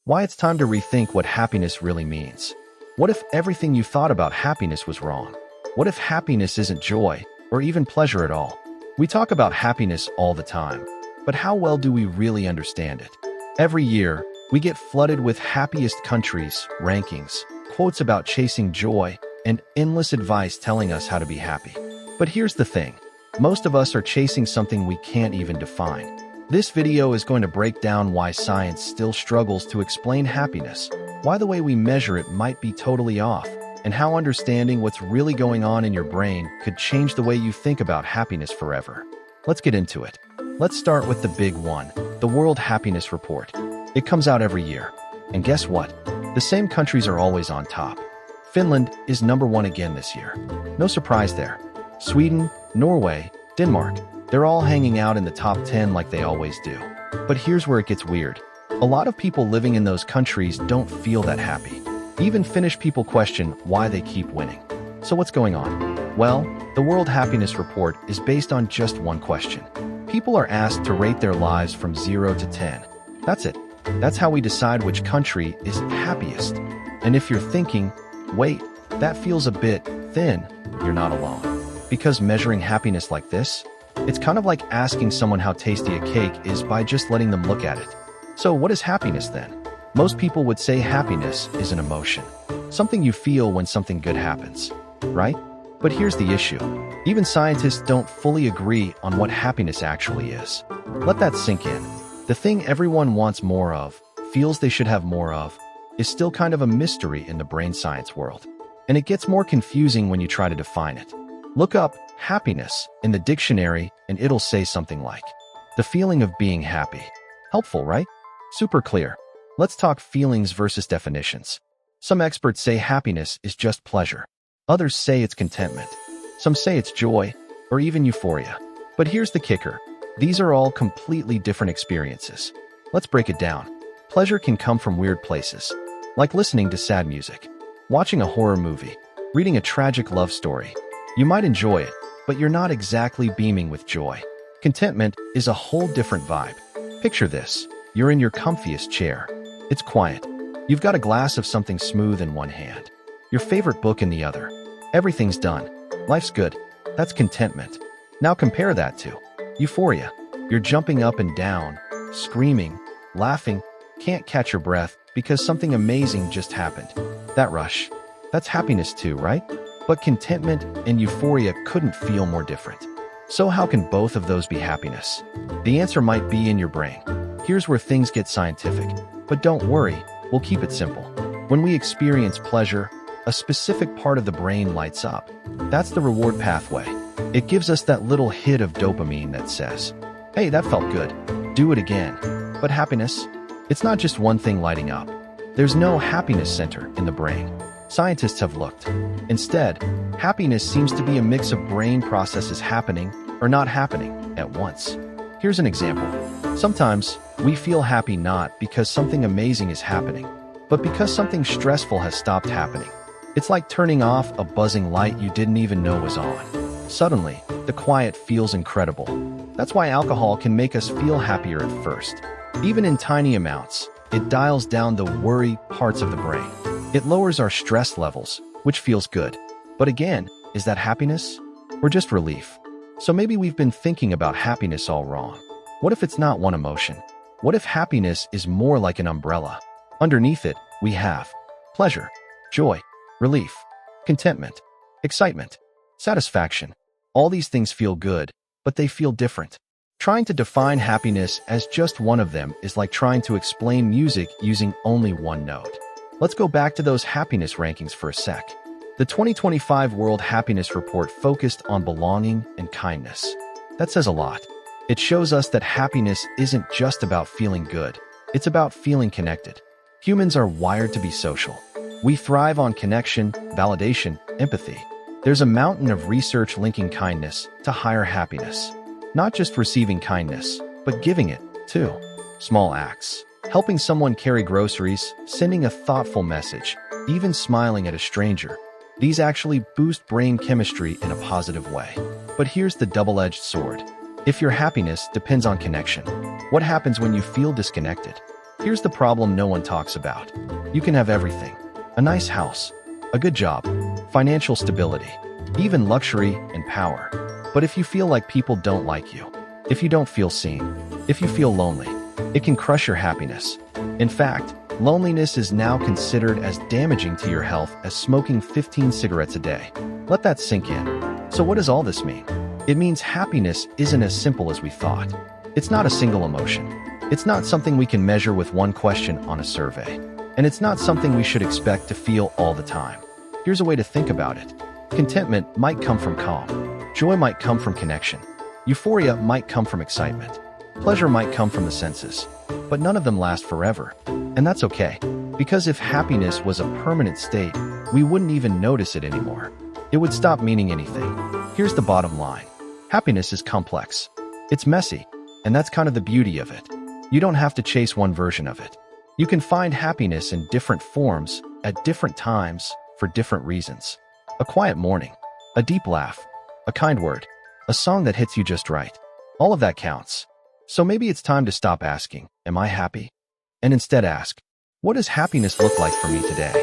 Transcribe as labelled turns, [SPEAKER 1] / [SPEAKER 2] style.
[SPEAKER 1] Why it's time to rethink what happiness really means. What if everything you thought about happiness was wrong? What if happiness isn't joy or even pleasure at all? We talk about happiness all the time, but how well do we really understand it? Every year, we get flooded with happiest countries, rankings, quotes about chasing joy, and endless advice telling us how to be happy. But here's the thing. Most of us are chasing something we can't even define. This video is going to break down why science still struggles to explain happiness, why the way we measure it might be totally off, and how understanding what's really going on in your brain could change the way you think about happiness forever. Let's get into it. Let's start with the big one, the World Happiness Report. It comes out every year. And guess what? The same countries are always on top. Finland is #1 again this year. No surprise there. Sweden, Norway, Denmark, they're all hanging out in the top 10 like they always do. But here's where it gets weird. A lot of people living in those countries don't feel that happy. Even Finnish people question why they keep winning. So what's going on? Well, the World Happiness Report is based on just one question. People are asked to rate their lives from 0 to 10. That's it. That's how we decide which country is happiest. And if you're thinking, wait, that feels a bit thin, you're not alone. Because measuring happiness like this, it's kind of like asking someone how tasty a cake is by just letting them look at it. So what is happiness then? Most people would say happiness is an emotion. Something you feel when something good happens, right? But here's the issue. Even scientists don't fully agree on what happiness actually is. Let that sink in. The thing everyone wants more of, feels they should have more of, is still kind of a mystery in the brain science world. And it gets more confusing when you try to define it. Look up happiness in the dictionary and it'll say something like, the feeling of being happy. Helpful, right? Super clear. Let's talk feelings versus definitions. Some experts say happiness is just pleasure. Others say it's contentment. Some say it's joy, or even euphoria. But here's the kicker. These are all completely different experiences. Let's break it down. Pleasure can come from weird places, like listening to sad music, watching a horror movie, reading a tragic love story. You might enjoy it, but you're not exactly beaming with joy. Contentment is a whole different vibe. Picture this. You're in your comfiest chair. It's quiet. You've got a glass of something smooth in one hand, your favorite book in the other. Everything's done. Life's good. That's contentment. Now compare that to euphoria. You're jumping up and down, screaming, laughing, can't catch your breath because something amazing just happened. That rush. That's happiness too, right? But contentment and euphoria couldn't feel more different. So how can both of those be happiness? The answer might be in your brain. Here's where things get scientific. But don't worry, we'll keep it simple. When we experience pleasure, a specific part of the brain lights up. That's the reward pathway. It gives us that little hit of dopamine that says, hey, that felt good. Do it again. But happiness? It's not just one thing lighting up. There's no happiness center in the brain. Scientists have looked. Instead, happiness seems to be a mix of brain processes happening or not happening at once. Here's an example. Sometimes we feel happy not because something amazing is happening, but because something stressful has stopped happening. It's like turning off a buzzing light you didn't even know was on. Suddenly, the quiet feels incredible. That's why alcohol can make us feel happier at first. Even in tiny amounts, it dials down the worry parts of the brain. It lowers our stress levels, which feels good. But again, is that happiness? Or just relief? So maybe we've been thinking about happiness all wrong. What if it's not one emotion? What if happiness is more like an umbrella? Underneath it, we have pleasure, joy, relief, contentment, excitement, satisfaction. All these things feel good, but they feel different. Trying to define happiness as just one of them is like trying to explain music using only one note. Let's go back to those happiness rankings for a sec. The 2025 World Happiness Report focused on belonging and kindness. That says a lot. It shows us that happiness isn't just about feeling good. It's about feeling connected. Humans are wired to be social. We thrive on connection, validation, empathy. There's a mountain of research linking kindness to higher happiness. Not just receiving kindness, but giving it, too. Small acts. Helping someone carry groceries, sending a thoughtful message, even smiling at a stranger. These actually boost brain chemistry in a positive way. But here's the double-edged sword. If your happiness depends on connection, what happens when you feel disconnected? Here's the problem no one talks about. You can have everything: a nice house, a good job, financial stability, even luxury and power. But if you feel like people don't like you, if you don't feel seen, if you feel lonely, it can crush your happiness. In fact, loneliness is now considered as damaging to your health as smoking 15 cigarettes a day. Let that sink in. So what does all this mean? It means happiness isn't as simple as we thought. It's not a single emotion. It's not something we can measure with one question on a survey. And it's not something we should expect to feel all the time. Here's a way to think about it. Contentment might come from calm. Joy might come from connection. Euphoria might come from excitement. Pleasure might come from the senses. But none of them last forever. And that's okay. Because if happiness was a permanent state, we wouldn't even notice it anymore. It would stop meaning anything. Here's the bottom line. Happiness is complex. It's messy. And that's kind of the beauty of it. You don't have to chase one version of it. You can find happiness in different forms, at different times, for different reasons. A quiet morning, a deep laugh, a kind word, a song that hits you just right. All of that counts. So maybe it's time to stop asking, "Am I happy?" And instead ask, "What does happiness look like for me today?"